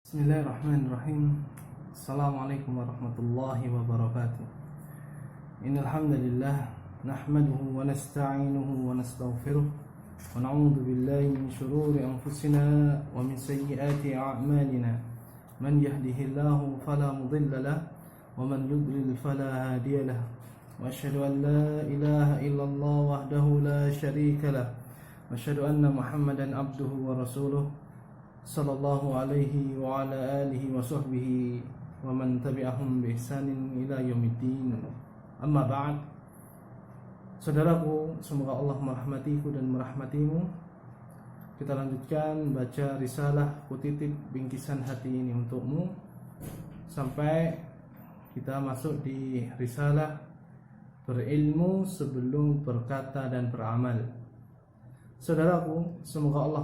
Bismillahirrahmanirrahim. Assalamualaikum warahmatullahi wabarakatuh. Innal hamdalillah nahmaduhu wa nasta'inuhu wa nastaghfiruh wa na'udzu billahi min shururi anfusina wa min sayyiati a'malina. Man yahdihillahu fala mudilla lahu wa man yudlil fala hadiya lahu. Wa asyhadu an la ilaha illallah wahdahu la syarika lahu wa asyhadu anna Muhammadan abduhu wa rasuluh sallallahu alaihi wa ala alihi wa sahbihi wa man tabi'ahum bi ihsanin ila yaumiddin. Amma ba'd. Saudaraku, semoga Allah merahmatiku dan merahmatimu. Kita lanjutkan baca risalah Kutitip Bingkisan Hati ini untukmu sampai kita masuk di risalah Berilmu sebelum berkata dan beramal. Saudaraku, semoga Allah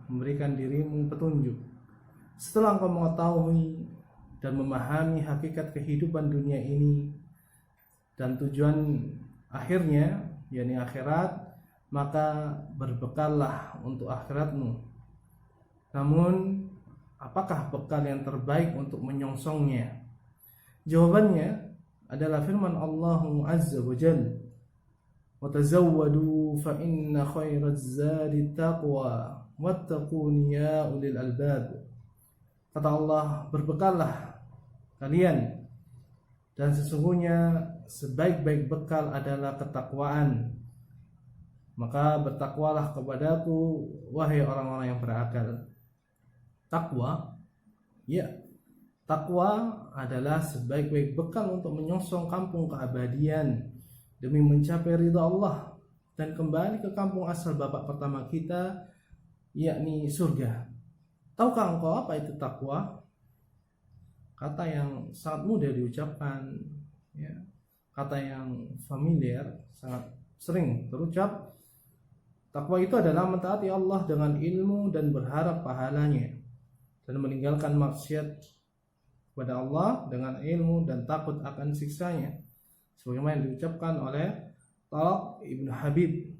memberikan dirimu petunjuk. Setelah engkau mengetahui dan memahami hakikat kehidupan dunia ini dan tujuan akhirnya, yakni akhirat, maka berbekallah untuk akhiratmu. Namun, apakah bekal yang terbaik untuk menyongsongnya? Jawabannya adalah firman Allah Azza wa Jalla, "Wa tazawwadu fa inna khairaz zadi taqwa wattaquni ya ulil albab." Kata Allah, berbekallah kalian, dan sesungguhnya sebaik-baik bekal adalah ketakwaan. Maka bertakwalah kepadaku, wahai orang-orang yang berakal. Takwa, ya, takwa adalah sebaik-baik bekal untuk menyongsong kampung keabadian demi mencapai ridha Allah dan kembali ke kampung asal bapak pertama kita, yakni surga. Tahukah engkau apa itu takwa? Kata yang sangat mudah diucapkan, ya. Kata yang familiar, sangat sering terucap. Takwa itu adalah mentaati Allah dengan ilmu dan berharap pahalanya, dan meninggalkan maksiat kepada Allah dengan ilmu dan takut akan siksanya, sebagaimana diucapkan oleh Talq Ibn Habib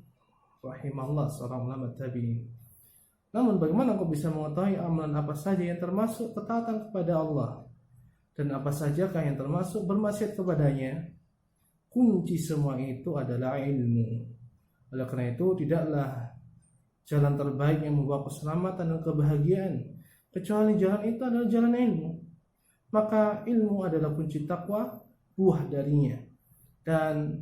rahimahullah, seorang ulama tabi'in. Namun bagaimana engkau bisa mengetahui amalan apa saja yang termasuk ketaatan kepada Allah dan apa sajakah yang termasuk bermaksiat kepadanya? Kunci semua itu adalah ilmu. Oleh karena itu, tidaklah jalan terbaik yang membawa keselamatan dan kebahagiaan kecuali jalan itu adalah jalan ilmu. Maka ilmu adalah kunci takwa, buah darinya. Dan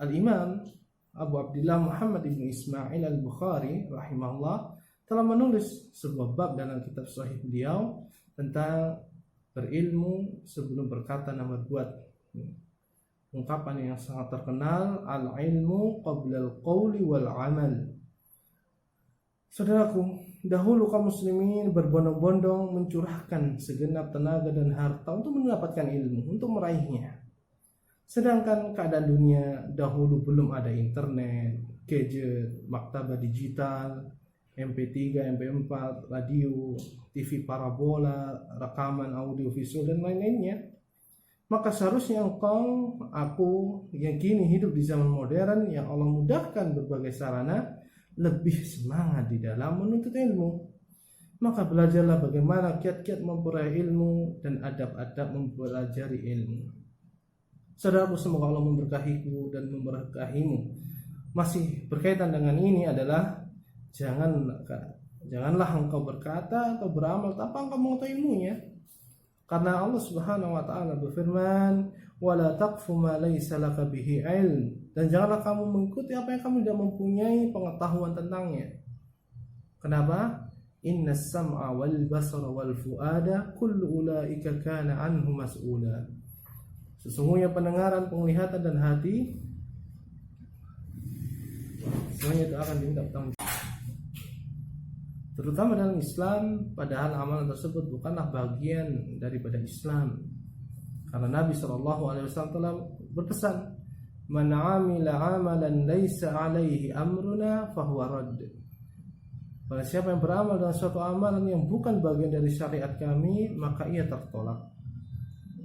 Al-Imam Abu Abdullah Muhammad ibn Ismail al-Bukhari rahimahullah telah menulis sebuah bab dalam kitab sahih beliau tentang berilmu sebelum berkata dan berbuat. Ungkapan yang sangat terkenal, al-ilmu qabla al-qawli wal amal. Saudaraku, dahulu kaum muslimin berbondong-bondong mencurahkan segenap tenaga dan harta untuk mendapatkan ilmu, untuk meraihnya. Sedangkan keadaan dunia dahulu belum ada internet, gadget, maktabah digital, MP3, MP4, radio, TV parabola, rekaman audio visual dan lain-lainnya. Maka seharusnya engkau, aku yang kini hidup di zaman modern yang Allah mudahkan berbagai sarana, lebih semangat di dalam menuntut ilmu. Maka belajarlah bagaimana kiat-kiat mempelajari ilmu dan adab-adab mempelajari ilmu. Saudaraku, semoga Allah memberkahiku dan memberkahimu. Masih berkaitan dengan ini adalah janganlah engkau berkata atau beramal tanpa engkau mengetahui ilmunya. Karena Allah Subhanahu wa taala berfirman, "Wala taqfu ma laysa laka bihi ilm." Dan janganlah kamu mengikuti apa yang kamu tidak mempunyai pengetahuan tentangnya. Kenapa? Innas sam'a wal basara wal fuada kullu ulaika kana anhu mas'ula. Sesungguhnya pendengaran, penglihatan dan hati semuanya itu akan diminta pertanggungjawab. Terutama dalam Islam, padahal amalan tersebut bukanlah bagian daripada Islam. Karena Nabi SAW telah berpesan, "Man 'amila 'amalan laisa 'alaihi amruna fahuwa radd." Barang siapa yang beramal dengan suatu amalan yang bukan bagian dari syariat kami, maka ia tertolak.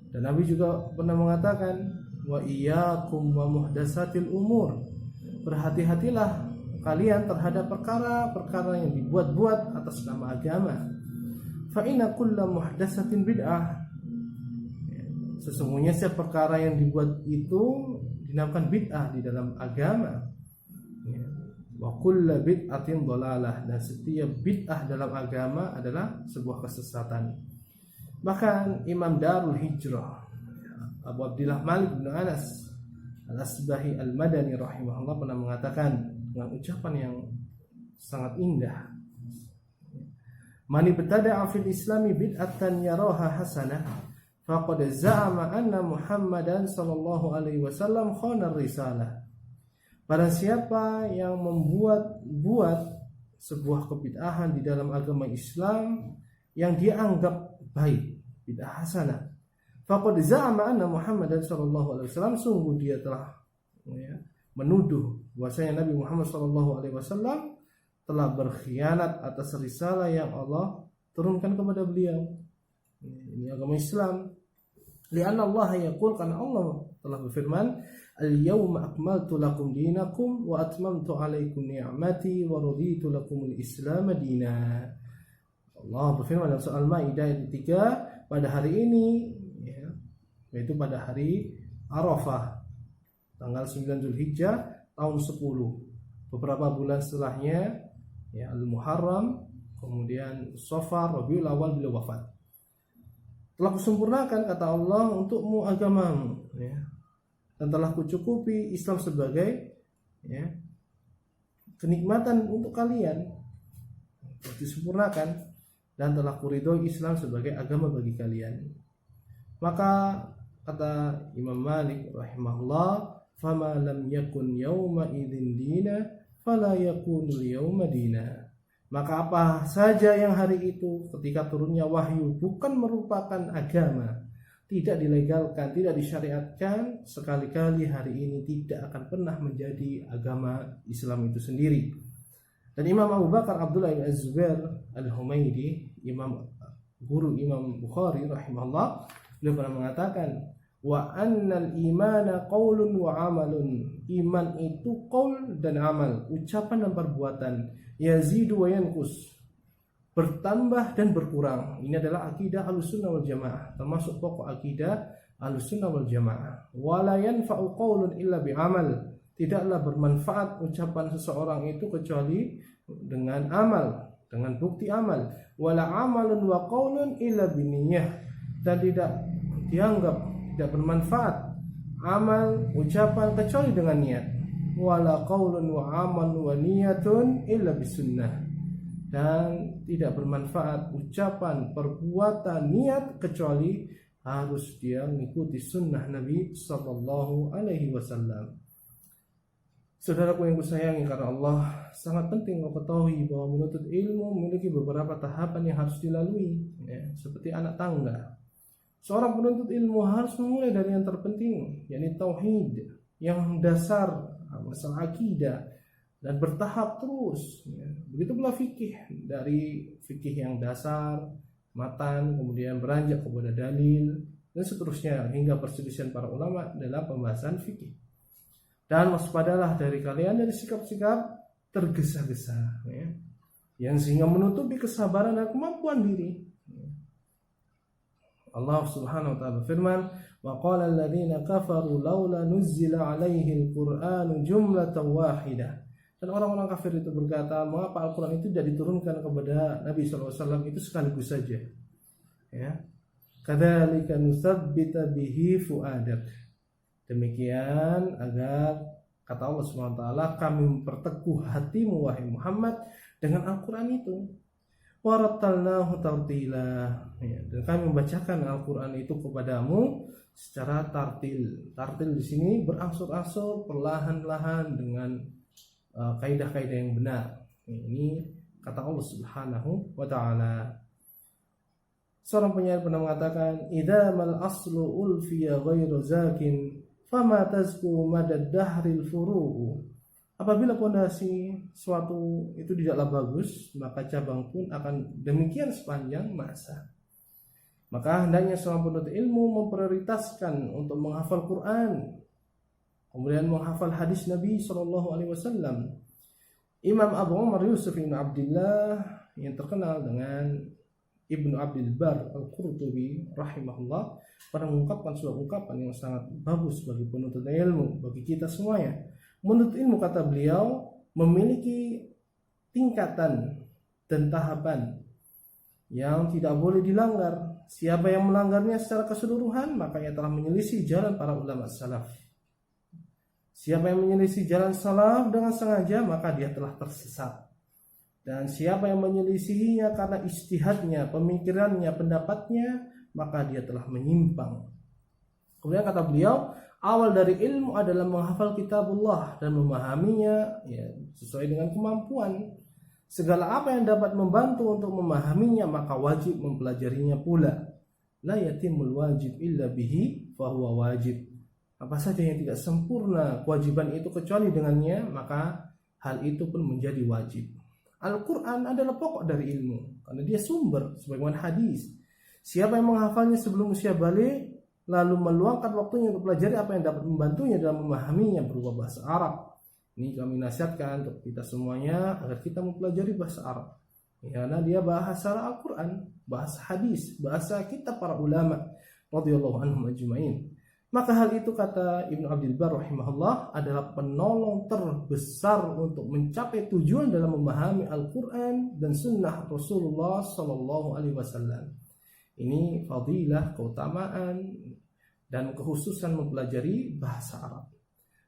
Dan Nabi juga pernah mengatakan, "Wa iyyakum wa muhdatsatil umur." Berhati-hatilah kalian terhadap perkara-perkara yang dibuat-buat atas nama agama. fa inna kulla muhdatsatin bid'ah. Sesungguhnya setiap perkara yang dibuat itu dinamakan bid'ah di dalam agama. Wa kullu bid'atin dhalalah, dan setiap bid'ah dalam agama adalah sebuah kesesatan. Bahkan Imam Darul Hijrah Abu Abdillah Malik bin Anas Al-Asbahi Al-Madani rahimahullah pernah mengatakan dengan ucapan yang sangat indah, "Man ibtada'a fil islami bid'atan yaraha hasanah faqad za'ama anna Muhammadan sallallahu alaihi wasallam khana risalah." Barang siapa yang membuat sebuah kebid'ahan di dalam agama Islam yang dia anggap baik, bid'ah hasanah, faqad za'ama anna Muhammadan sallallahu alaihi wasallam, sungguh dia telah menuduh bahwasanya Nabi Muhammad sallallahu alaihi wasallam telah berkhianat atas risalah yang Allah turunkan kepada beliau. Ini agama Islam. Lianna Allah yaqul, karena Allah telah berfirman, "Al-yawma akmaltu lakum dinakum wa atmamtu alaikum ni'mati wa raditu lakumul Islam dina." Allah berfirman dalam surah Al-Maidah ayat 3, pada hari ini, yaitu pada hari Arafah, tanggal 9 Zulhijjah tahun 10. Beberapa bulan setelahnya, Al-Muharram, kemudian Safar, Rabiul Awal beliau wafat. Telah kusempurnakan, kata Allah, untukmu agamamu, dan telah kucukupi Islam sebagai kenikmatan untuk kalian, disempurnakan, dan telah kuridhoi Islam sebagai agama bagi kalian. Maka kata Imam Malik rahimahullah, "Fama lam yakun yawma idzin dina fala yakunul yawma dina." Maka apa saja yang hari itu ketika turunnya wahyu bukan merupakan agama, tidak dilegalkan, tidak disyariatkan, sekali-kali hari ini tidak akan pernah menjadi agama Islam itu sendiri. Dan Imam Abu Bakar Abdullah bin Az-Zubair Al-Humaidi, guru Imam Bukhari rahimahullah, beliau pernah mengatakan, "Wa annal imana qaulun wa amalun." Iman itu qaul dan amal, ucapan dan perbuatan. Yazidu wa yanqus, bertambah dan berkurang. Ini adalah akidah Ahlussunnah wal Jamaah, termasuk pokok akidah Ahlussunnah wal Jamaah. Wala yanfa'u qaulun illa bi'amal, tidaklah bermanfaat ucapan seseorang itu kecuali dengan amal, dengan bukti amal. Wala amalun wa qaulun illa biniyah, dan tidak dianggap, tidak bermanfaat amal, ucapan kecuali dengan niat. Wala qaulun wa amalun wa niyatun illa bisunnah, dan tidak bermanfaat ucapan, perbuatan, niat kecuali harus dia mengikuti sunnah Nabi sallallahu alaihi wasallam. Saudaraku yang kusayangi karena Allah, sangat penting kau ketahui bahwa menuntut ilmu memiliki beberapa tahapan yang harus dilalui, seperti anak tangga. Seorang penuntut ilmu harus memulai dari yang terpenting, yakni tauhid, yang dasar, masalah akidah, dan bertahap terus. Begitu pula fikih, dari fikih yang dasar, matan, kemudian beranjak kepada dalil, dan seterusnya hingga perselisihan para ulama dalam pembahasan fikih. Dan waspadalah dari kalian dari sikap-sikap tergesa-gesa, yang sehingga menutupi kesabaran dan kemampuan diri. Allah Subhanahu wa taala berfirman, "Wa qala alladziina kafaru laula nuzzila 'alaihi al-Qur'anu jumlatan wahidah." Dan orang-orang kafir itu berkata, mengapa Al-Quran itu tidak diturunkan kepada Nabi SAW itu sekaligus saja? Kadzalika nutsabbita bihi fu'adak. Demikian agar, kata Allah SWT, kami memperteguh hatimu wahai Muhammad dengan Al-Quran itu. Warattalnahu tartila. Dan kami membacakan Al-Quran itu kepadamu secara tartil. Tartil di sini berangsur-angsur, perlahan-lahan, dengan kaidah-kaidah yang benar. Ini kata Allah Subhanahu wa taala. Seorang penyair pernah mengatakan, "Idza mal aslu ulfiya ghairu zakin, fama tazku madad dahril furu'u." Apabila pondasi suatu itu tidaklah bagus, maka cabang pun akan demikian sepanjang masa. Maka hendaknya seorang penuntut ilmu memprioritaskan untuk menghafal Quran, kemudian menghafal hadis Nabi SAW. Imam Abu Umar Yusuf bin Abdullah yang terkenal dengan Ibnu Abdul Bar Al-Qurtubi rahimahullah pernah mengungkapkan sebuah ungkapan yang sangat bagus bagi penuntut ilmu, bagi kita semuanya. Menuntut ilmu, kata beliau, memiliki tingkatan dan tahapan yang tidak boleh dilanggar. Siapa yang melanggarnya secara keseluruhan, maka ia telah menyelisih jalan para ulama salaf. Siapa yang menyelisih jalan salaf dengan sengaja, maka dia telah tersesat. Dan siapa yang menyelisihinya karena ijtihadnya, pemikirannya, pendapatnya, maka dia telah menyimpang. Kemudian kata beliau, awal dari ilmu adalah menghafal kitabullah dan memahaminya sesuai dengan kemampuan. Segala apa yang dapat membantu untuk memahaminya, maka wajib mempelajarinya pula. La yatimul wajib illa bihi fahuwa wajib. Apa saja yang tidak sempurna kewajiban itu kecuali dengannya, maka hal itu pun menjadi wajib. Al-Quran adalah pokok dari ilmu karena dia sumber, sebagaimana hadis. Siapa yang menghafalnya sebelum usia balik lalu meluangkan waktunya untuk pelajari apa yang dapat membantunya dalam memahaminya berupa bahasa Arab. Ini kami nasihatkan untuk kita semuanya agar kita mempelajari bahasa Arab. Karena dia bahasa Al-Quran, bahasa hadis, bahasa kita para ulama radhiyallahu anhum ajma'in. Maka hal itu, kata Ibnu Abdul Bar rahimahullah, adalah penolong terbesar untuk mencapai tujuan dalam memahami Al-Quran dan sunnah Rasulullah Sallallahu Alaihi Wasallam. Ini fadilah, keutamaan dan kekhususan mempelajari bahasa Arab.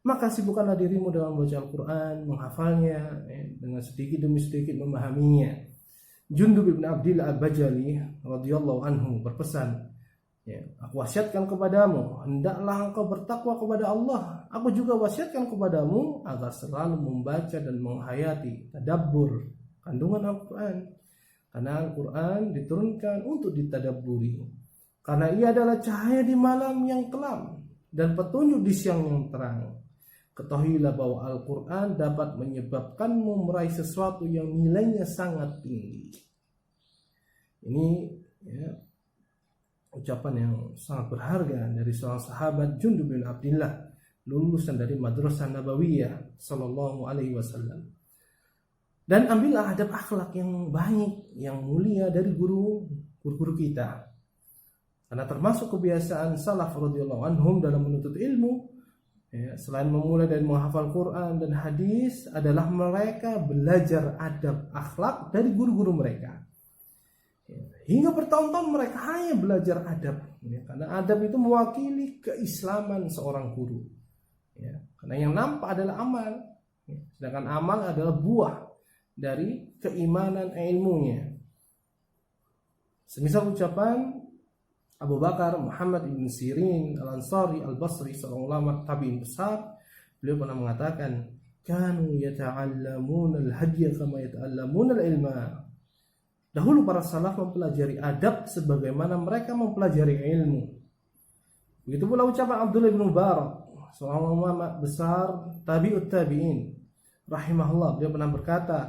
Maka sibukkanlah dirimu dalam membaca Al-Quran, menghafalnya, dengan sedikit demi sedikit memahaminya. Jundub bin Abdillah Al-Bajali radhiyallahu anhu berpesan, aku wasiatkan kepadamu, hendaklah engkau bertakwa kepada Allah. Aku juga wasiatkan kepadamu agar selalu membaca dan menghayati, tadabbur kandungan Al-Quran. Karena Al-Quran diturunkan untuk ditadabburi. Karena ia adalah cahaya di malam yang kelam dan petunjuk di siang yang terang. Ketahuilah bahwa Al-Quran dapat menyebabkanmu meraih sesuatu yang nilainya sangat tinggi. Ini ucapan yang sangat berharga dari seorang sahabat Jundub bin Abdillah, lulusan dari Madrasah Nabawiyah sallallahu alaihi wasallam. Dan ambillah adab akhlak yang baik, yang mulia dari guru kita. Karena termasuk kebiasaan salaf radhiyallahu anhum dalam menuntut ilmu, selain memulai dari menghafal Quran dan hadis, adalah mereka belajar adab akhlak dari guru-guru mereka. Hingga bertahun-tahun mereka hanya belajar adab, karena adab itu mewakili keislaman seorang guru. Karena yang nampak adalah amal, sedangkan amal adalah buah dari keimanan ilmunya. Semisal ucapan Abu Bakar Muhammad ibn Sirin Al-Ansari Al-Basri, seorang ulama tabi'in besar, beliau pernah mengatakan, kanu yata'allamuna al-hadya kama yata'allamuna al-ilma. Dahulu para salaf mempelajari adab sebagaimana mereka mempelajari ilmu. Begitu pula ucapan Abdullah bin Mubarak, seorang ulama besar tabi'ut tabi'in rahimahullah, beliau pernah berkata,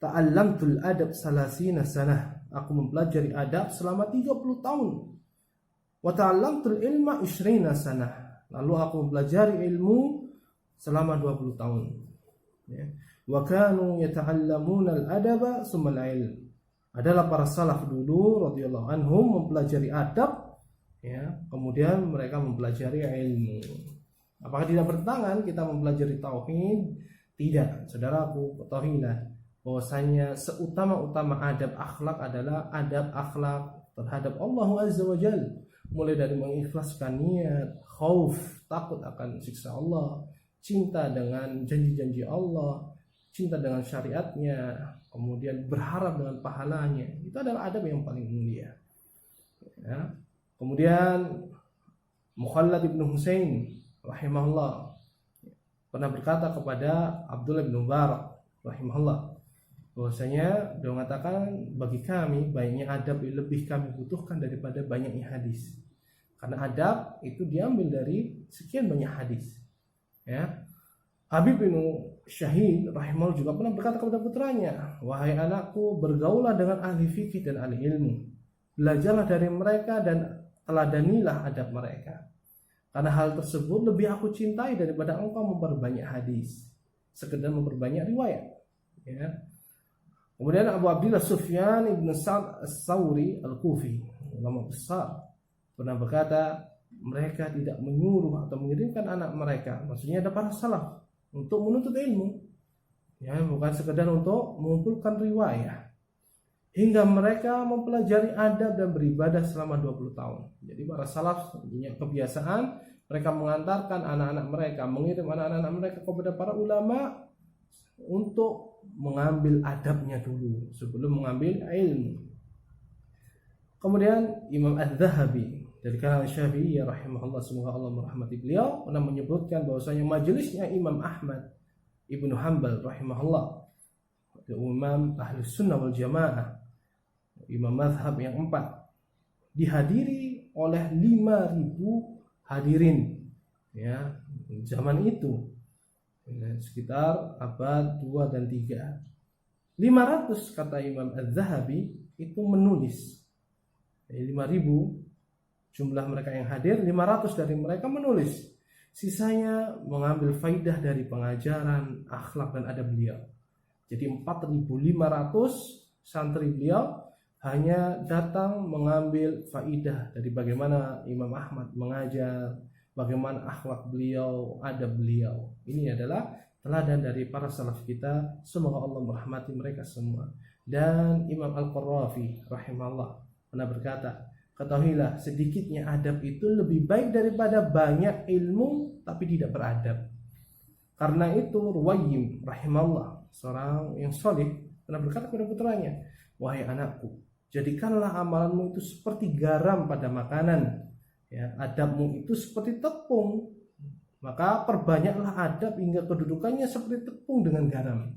ta'allamtul adab salasina sanah. Aku mempelajari adab selama 30 tahun. Wa ta'allamtul ilma 20 sanah. Lalu aku mempelajari ilmu selama 20 tahun. Wa kanu yata'allamuna al-adaba summa al-ilm. Adalah para salaf dulu radhiyallahu anhum mempelajari adab, kemudian mereka mempelajari ilmu. Apakah tidak bertentangan kita mempelajari tauhid? Tidak. Saudaraku, ketahuilah bahwasanya seutama-utama adab akhlak adalah adab akhlak terhadap Allah Azza wa Jalla, mulai dari mengikhlaskan niat, khauf, takut akan siksa Allah, cinta dengan janji-janji Allah, cinta dengan syariatnya, kemudian berharap dengan pahalanya. Itu adalah adab yang paling mulia. Kemudian Mukhallad ibn Husain rahimahullah pernah berkata kepada Abdullah bin Mubarak rahimahullah, bahwasanya dia mengatakan, bagi kami banyaknya adab lebih kami butuhkan daripada banyaknya hadis. Karena adab itu diambil dari sekian banyak hadis. Habib bin Syahid rahimahullah juga pernah berkata kepada putranya, wahai anakku, bergaulah dengan ahli fikih dan ahli ilmu. Belajarlah dari mereka dan teladanilah adab mereka. Karena hal tersebut lebih aku cintai daripada engkau memperbanyak hadis, sekedar memperbanyak riwayat. Kemudian Abu Abdillah Sufyan ibn Sa'ad as-Sawri al-Kufi, ulama besar, pernah berkata, mereka tidak menyuruh atau mengirimkan anak mereka, maksudnya ada para salaf, untuk menuntut ilmu, ya, bukan sekedar untuk mengumpulkan riwayah, hingga mereka mempelajari adab dan beribadah selama 20 tahun. Jadi para salaf punya kebiasaan, mereka mengantarkan anak-anak mereka, mengirim anak-anak mereka kepada para ulama untuk mengambil adabnya dulu sebelum mengambil ilmu. Kemudian Imam Az-Zahabi dari kalangan Syafi'i rahimahullah, semoga Allah merahmati beliau, pernah menyebutkan bahwasanya majelisnya Imam Ahmad Ibnu Hanbal rahimahullah, Imam Ahlus Sunnah wal Jamaah, imam mazhab yang 4, dihadiri oleh 5.000 hadirin, ya, zaman itu, ya, sekitar abad 2 dan 3. 500 kata Imam Az-Zahabi itu menulis. 5.000 jumlah mereka yang hadir, 500 dari mereka menulis. Sisanya mengambil faidah dari pengajaran, akhlak dan adab beliau. Jadi 4.500 santri beliau hanya datang mengambil faidah dari bagaimana Imam Ahmad mengajar, bagaimana akhlak beliau, adab beliau. Ini adalah teladan dari para salaf kita, semoga Allah merahmati mereka semua. Dan Imam Al-Qurrafi rahimahullah pernah berkata, ketahuilah sedikitnya adab itu lebih baik daripada banyak ilmu tapi tidak beradab. Karena itu Ruwayyim rahimahullah, seorang yang soleh, pernah berkata kepada putranya, wahai anakku, jadikanlah amalanmu itu seperti garam pada makanan, ya, adabmu itu seperti tepung, maka perbanyaklah adab hingga kedudukannya seperti tepung dengan garam.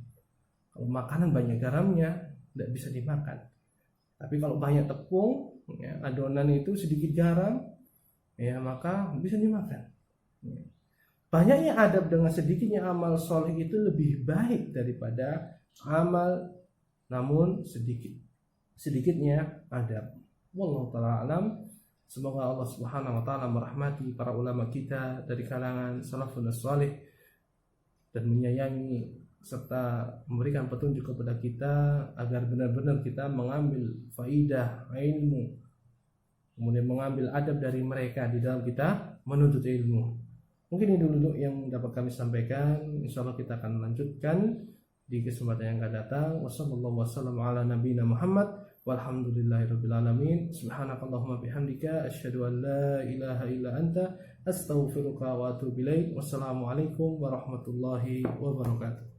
Kalau makanan banyak garamnya tidak bisa dimakan, tapi kalau banyak tepung, ya, adonan itu sedikit garam, ya, maka bisa dimakan. Banyaknya adab dengan sedikitnya amal soleh itu lebih baik daripada amal namun sedikitnya adab. Wallahu ta'ala alam. Semoga Allah Subhanahu wa taala merahmati para ulama kita dari kalangan salafun salih dan menyayangi serta memberikan petunjuk kepada kita agar benar-benar kita mengambil faidah ilmu, kemudian mengambil adab dari mereka di dalam kita menuntut ilmu. Mungkin ini dulu yang dapat kami sampaikan. Insyaallah kita akan lanjutkan di kesempatan yang akan datang. Wassallallahu wasallam ala nabiyina Muhammad walhamdulillahirabbil alamin. Subhanakallahumma bihamdika asyhadu an la ilaha illa anta astaghfiruka wa atubu ilaik. Wassalamualaikum warahmatullahi wabarakatuh.